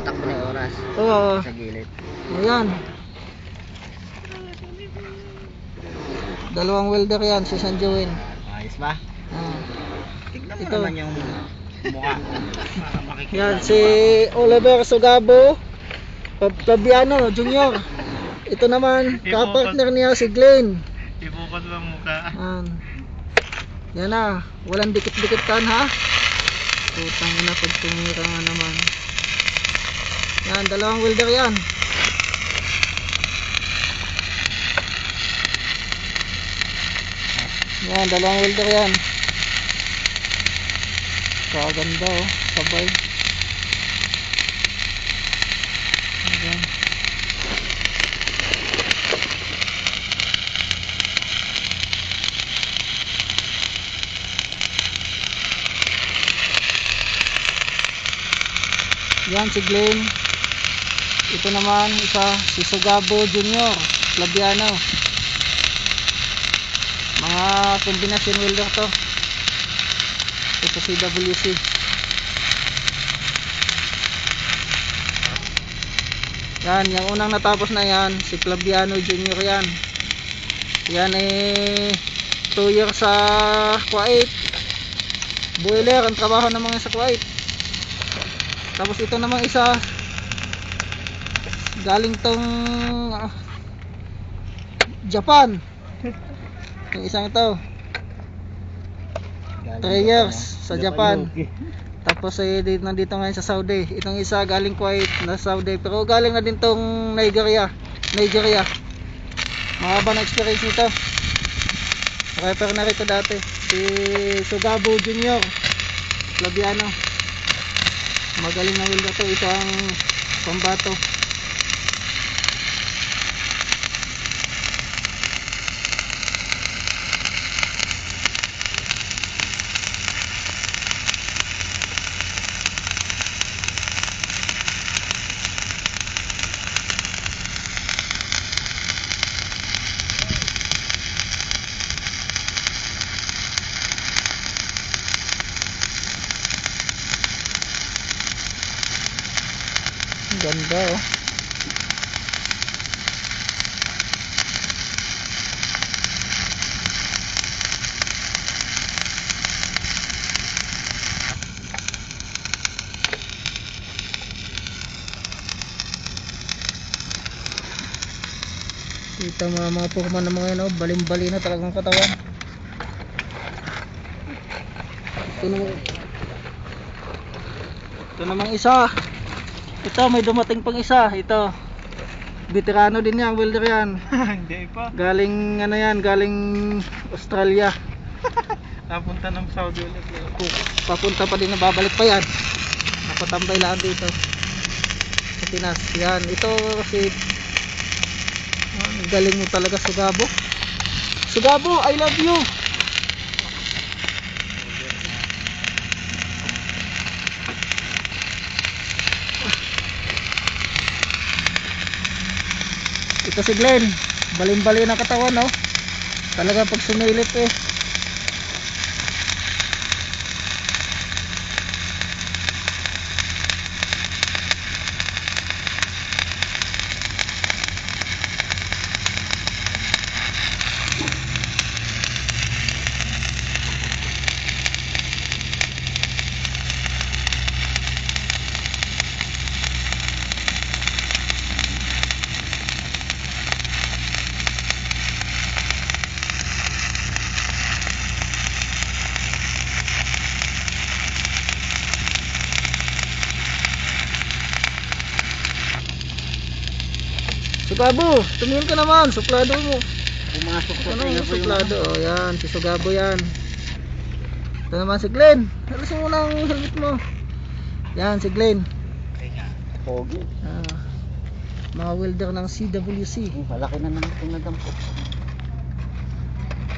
tatakbo na yung oras. Oo. Sa gilid. Ayan. Dalawang welder yan si San Joel. Ayos ba? Ah. Tignan mo Ito. naman yung mukha ko. Para makikita Yan mo si ba? Oliver Sugabo Fabiano Jr. Ito naman kapartner niya si Glenn. Ibukod lang mukha. Yan na, walang dikit-dikit kan ha. Putang ina pag tumira nga naman. Yan, dalawang welder yan. Yan, dalawang welder yan. Kaganda oh, sabay. Ayan. Yan si Glenn. Ito naman isa si Sugabo Jr. Flaviano. Mga kombinasyon welder to. Ito sa CWC. Yan, yung unang natapos na yan si Flaviano Jr. yan. Yan 2 years sa Kuwait. Boiler ang trabaho ng mga sa Kuwait. Tapos ito namang isa galing tong Japan. Yung isang ito 3 years sa Japan. Tapos nandito ngayon sa Saudi. Itong isa galing Kuwait na Saudi. Pero galing na din tong Nigeria. Mahaba na experience nito. Repair na rito dati. Si Sugabo Jr. Flaviano. Magaling na welder to, isang pambato. Ganda oh. Kita mga purma ng mga yun oh, balim-bali na talagang katawan. Ito namang isa. Ito may dumating pang isa. Ito veterano din yan, welder yan. Hindi pa. Galing ano yan, galing Australia. Napunta ng Saudi ulit. Papunta pa din, babalik pa yan. Napatambay lang dito sa Pinas. Yan, ito si galing mo talaga Sugabo. Sugabo, I love you. Ito si Glenn, balim-bali na katawan no. Talaga pag sumilip Sugabo, tumingin ka naman, suplado mo. Pumasok sa Ano tenga yung ko yung suplado? Oh, yan, si Sugabo yan. Ito naman si Glenn. Alisin mo na ang helmet mo. Yan, si Glenn. Pogi. Mga welder ng CWC. Malaki na naman itong nadampot.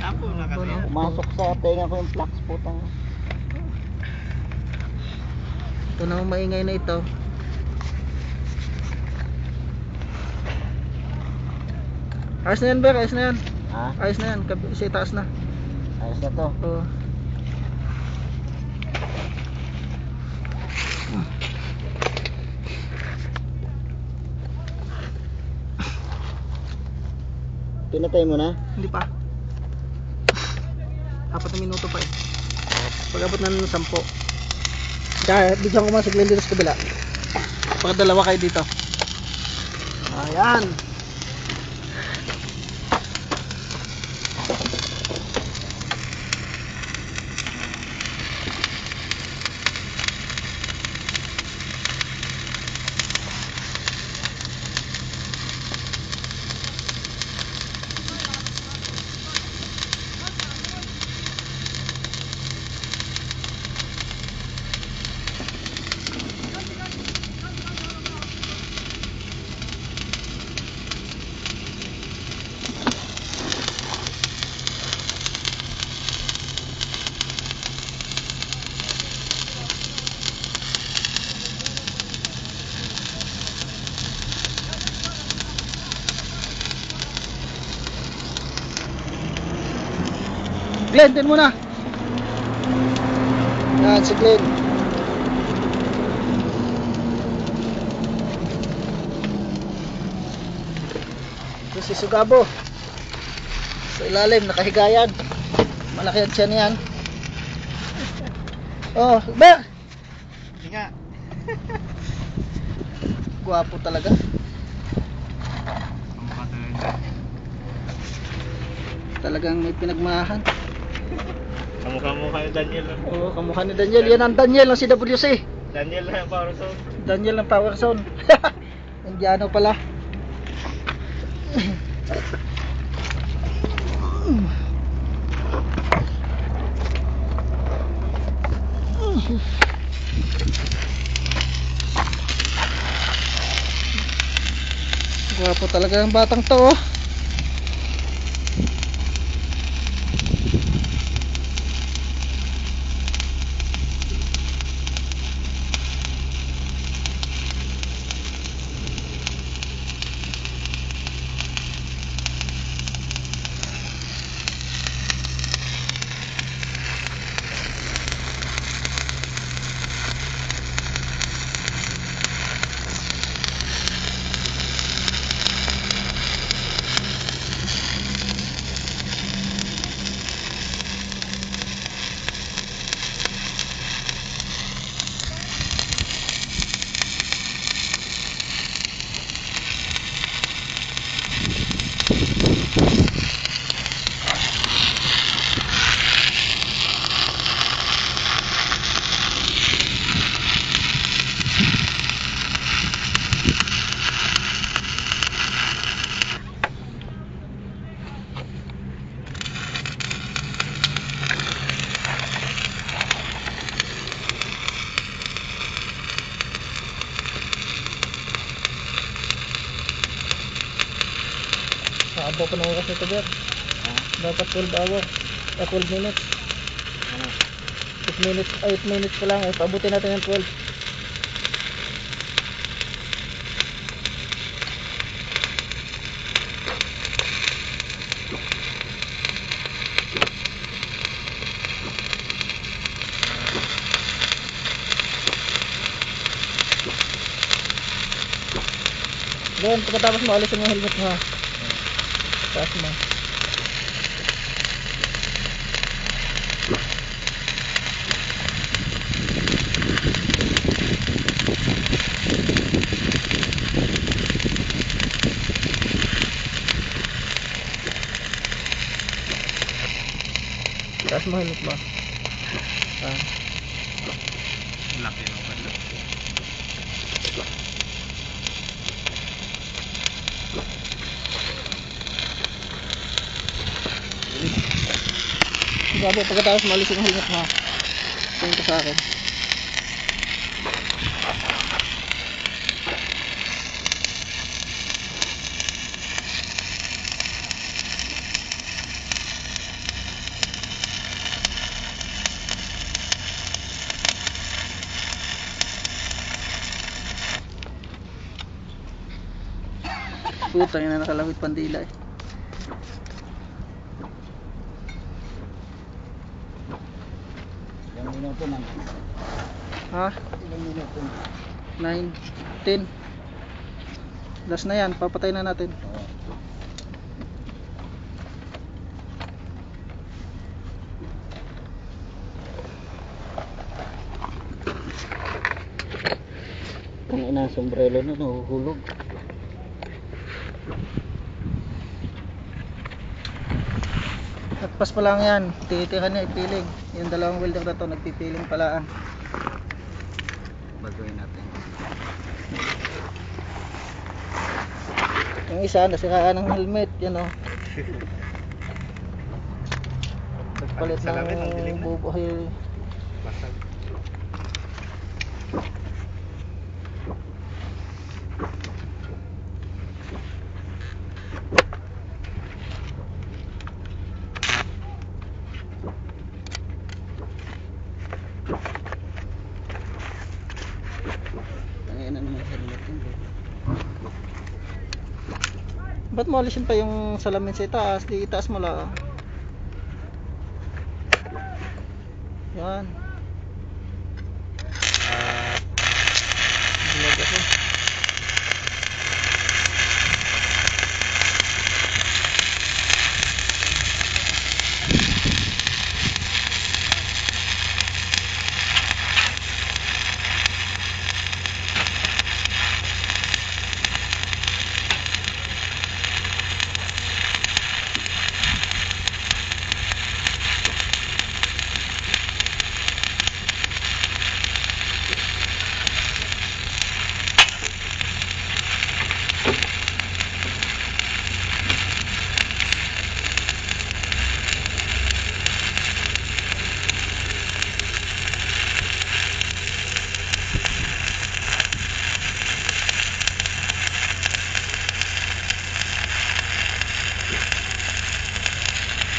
Tapo na kasi. Ano? Pumasok sa tenga ko yung flux putang. Ito naman maingay na ito. Ayos na yan, Ber, ayos na yan. Ha? Ayos na yan, kasi taas na. Ayos na to. Oo. Pinatay mo na? Hindi pa. 4 na minuto pa eh. Pag-abot na ng 10. Kaya, bigyan ko man sa dito sa kabila. Pag dalawa kayo dito. Ayan. Glenn, din muna. Yan, si Glenn. Ito si Sugabo. Sa ilalim, nakahigayan. Malaki ang tiyan yan. Oh, ba? Nga. Guwapo talaga. Talagang may pinagmahan. Kamukha ni Daniel. Oo, kamukha ni Daniel. Yan ang Daniel ng CWC. Daniel na yung power zone. Daniel ng Power Zone. Indiano pala. Gwapo talaga ang batang to, oh. Abo pa ng oras nito, Ber. Dapat 12 hours. 12 minutes. 8 minutes pa lang. Paabutin natin ng 12. Then, pagkatapos mo, alisin yung helmet mo, ha. Taas mo. Taas mo helmet mo. Laki ng pala. Gabo, pagkatapos mo, alisin yung helmet mo, ha. Tingin ka sa akin. Putang ina, nakalawit pandila eh. Ilang minuto na. Ha? Ilang minuto na. 9, 10. Last na yan, papatay na natin. Oo. ina, sombrero na nahuhulog. Nagpas pa lang yan, titira na ipiling. Yung dalawang welder na to, nagpipiling pala. Baguhin natin. Yung isa, nasiraan ng helmet, yan o. Nagpalit Salamin, ang dilim ng na. bubuhay. Basag. Ayan na naman helmet yun. Ba't mo alisin pa yung salamin sa itaas? Di itaas mo lang. Yan. Bulag ako.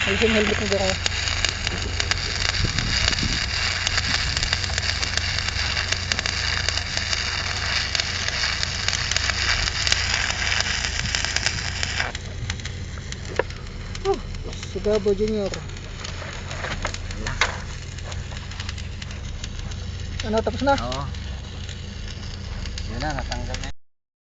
Ayos yung helmet mo dito. Sigabo Junior. Ano, tapos na? Oo. Yun na, natanggal na.